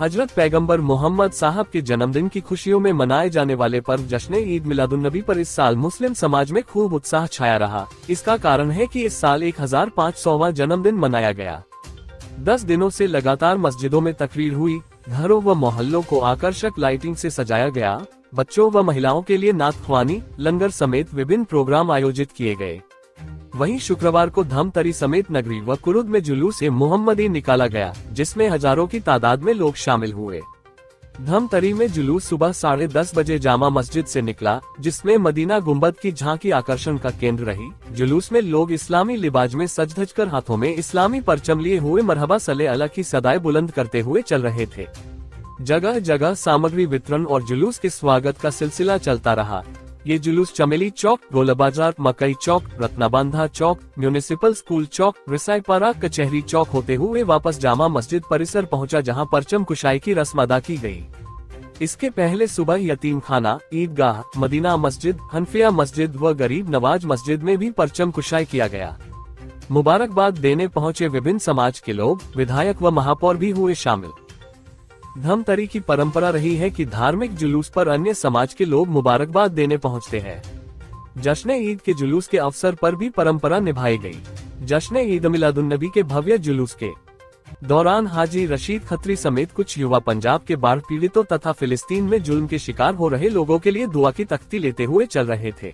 हजरत पैगंबर मोहम्मद साहब के जन्मदिन की खुशियों में मनाए जाने वाले पर्व जश्न ईद मिलादुन्नबी पर इस साल मुस्लिम समाज में खूब उत्साह छाया रहा। इसका कारण है कि इस साल 1500वां जन्मदिन मनाया गया। 10 दिनों से लगातार मस्जिदों में तकरीर हुई, घरों व मोहल्लों को आकर्षक लाइटिंग से सजाया गया, बच्चों व महिलाओं के लिए नात ख्वानी, लंगर समेत विभिन्न प्रोग्राम आयोजित किए गए। वहीं शुक्रवार को धमतरी समेत नगरी व कुरुद में जुलूस ए मोहम्मदी निकाला गया, जिसमें हजारों की तादाद में लोग शामिल हुए। धमतरी में जुलूस सुबह 10:30 बजे जामा मस्जिद से निकला, जिसमें मदीना गुंबद की झांकी आकर्षण का केंद्र रही। जुलूस में लोग इस्लामी लिबाज में सज धज कर हाथों में इस्लामी परचम लिए हुए मरहबा सले अला की सदाएं बुलंद करते हुए चल रहे थे। जगह जगह सामग्री वितरण और जुलूस के स्वागत का सिलसिला चलता रहा। ये जुलूस चमेली चौक, गोला बाजार, मकई चौक, रत्नाबांधा चौक, म्यूनिसिपल स्कूल चौक, रिसाईपारा कचहरी चौक होते हुए वापस जामा मस्जिद परिसर पहुंचा, जहां परचम कुशाई की रस्म अदा की गई। इसके पहले सुबह यतीम खाना, ईदगाह, मदीना मस्जिद, हनफिया मस्जिद व गरीब नवाज मस्जिद में भी परचम कुशाई किया गया। मुबारकबाद देने पहुंचे विभिन्न समाज के लोग, विधायक व महापौर भी हुए शामिल। धमतरी की परंपरा रही है कि धार्मिक जुलूस पर अन्य समाज के लोग मुबारकबाद देने पहुंचते हैं। जश्न ईद के जुलूस के अवसर पर भी परंपरा निभाई गई। जश्न ईद मिलादुन्नबी के भव्य जुलूस के दौरान हाजी रशीद खत्री समेत कुछ युवा पंजाब के बाढ़ पीड़ितों तथा फिलिस्तीन में जुल्म के शिकार हो रहे लोगों के लिए दुआ की तख्ती लेते हुए चल रहे थे।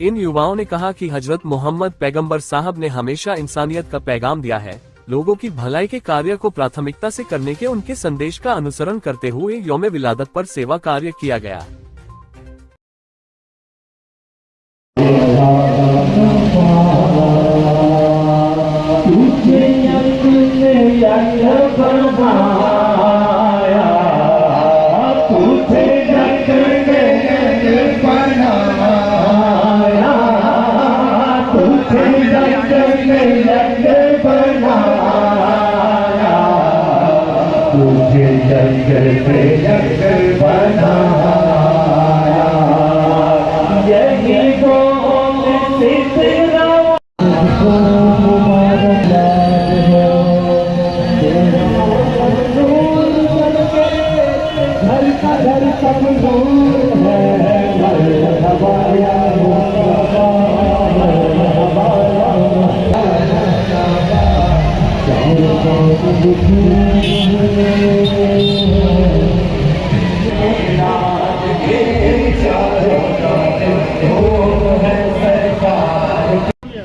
इन युवाओं ने कहा कि हजरत मोहम्मद पैगंबर साहब ने हमेशा इंसानियत का पैगाम दिया है। लोगों की भलाई के कार्य को प्राथमिकता से करने के उनके संदेश का अनुसरण करते हुए यौम विलादत पर सेवा कार्य किया गया।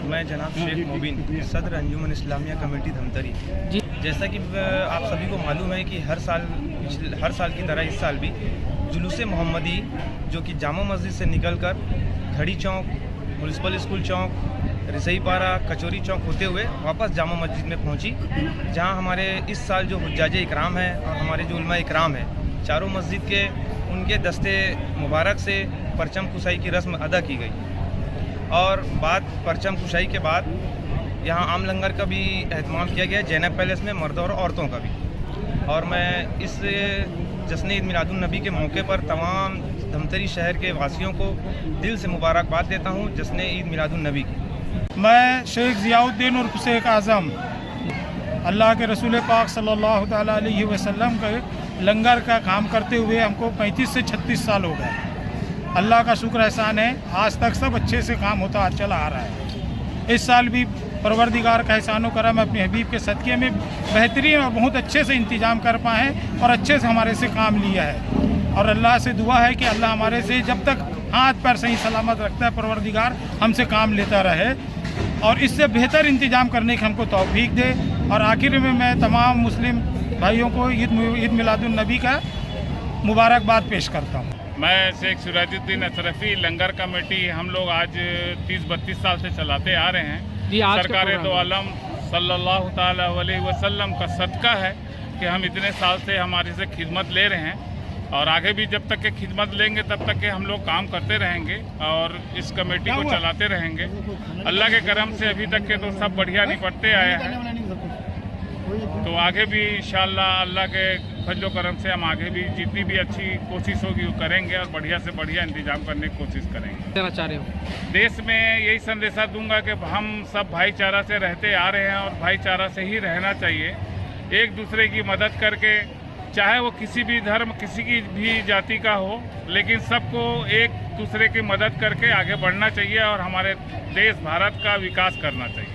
मैं जनाब शेख मोबिन, सदर अंजुमन इस्लामिया कमेटी धमतरी। जैसा कि आप सभी को मालूम है कि हर साल की तरह इस साल भी जुलूस मोहम्मदी जो कि जामा मस्जिद से निकलकर खड़ी चौक, म्यूनिसिपल स्कूल चौक, रिसाईपारा कचौरी चौक होते हुए वापस जामा मस्जिद में पहुंची, जहां हमारे इस साल जो हुज्जाज इकराम है और हमारे जो उलमा इकराम है, चारों मस्जिद के उनके दस्ते मुबारक से परचम कुशाई की रस्म अदा की गई। और बाद परचम कुशाई के बाद यहाँ आम लंगर का भी एहतमाम किया गया जैनब पैलेस में, मर्दों और औरतों का भी। और मैं इस जश्न ईद मिलादुन्नबी के मौके पर तमाम धमतरी शहर के वासियों को दिल से मुबारकबाद देता हूँ जश्न ईद मिलादुन्नबी की। मैं शेख ज़ियाउद्दीन उर्फ शेख आज़म, अल्लाह के रसूल पाक सल्लल्लाहु ताला अलैहि वसल्लम के लंगर का काम करते हुए हमको 35 से 36 साल हो गए। अल्लाह का शुक्र एहसान है, आज तक सब अच्छे से काम होता चला आ रहा है। इस साल भी परवरदिगार का एहसान करम अपने हबीब के सदक़े में बेहतरीन और बहुत अच्छे से इंतज़ाम कर पाए और अच्छे से हमारे से काम लिया है। और अल्लाह से दुआ है कि अल्लाह हमारे से जब तक हाथ पैर सही सलामत रखता है, परवरदिगार हमसे काम लेता रहे और इससे बेहतर इंतज़ाम करने की हमको तौफीक दे। और आखिर में मैं तमाम मुस्लिम भाइयों को ईद मिलादुन्नबी का मुबारकबाद पेश करता हूँ। मैं शेख सिराजुद्दीन अशरफी, लंगर कमेटी हम लोग आज 30-32 साल से चलाते आ रहे हैं। सरकार दो आलम सल्लल्लाहु ताला अलैहि वसल्लम का सदका है कि हम इतने साल से हमारे से खिदमत ले रहे हैं और आगे भी जब तक के खिदमत लेंगे तब तक के हम लोग काम करते रहेंगे और इस कमेटी को चलाते रहेंगे। अल्लाह के करम से अभी तक के तो सब बढ़िया निपटते आए हैं, तो आगे भी इंशाअल्लाह अल्लाह के फजलो करम से हम आगे भी जितनी भी अच्छी कोशिश होगी वो करेंगे और बढ़िया से बढ़िया इंतजाम करने की कोशिश करेंगे। देना चाह रहे हो? देश में यही संदेशा दूंगा कि हम सब भाईचारा से रहते आ रहे हैं और भाईचारा से ही रहना चाहिए। एक दूसरे की मदद करके चाहे वो किसी भी धर्म, किसी की भी जाति का हो, लेकिन सबको एक दूसरे की मदद करके आगे बढ़ना चाहिए और हमारे देश भारत का विकास करना चाहिए।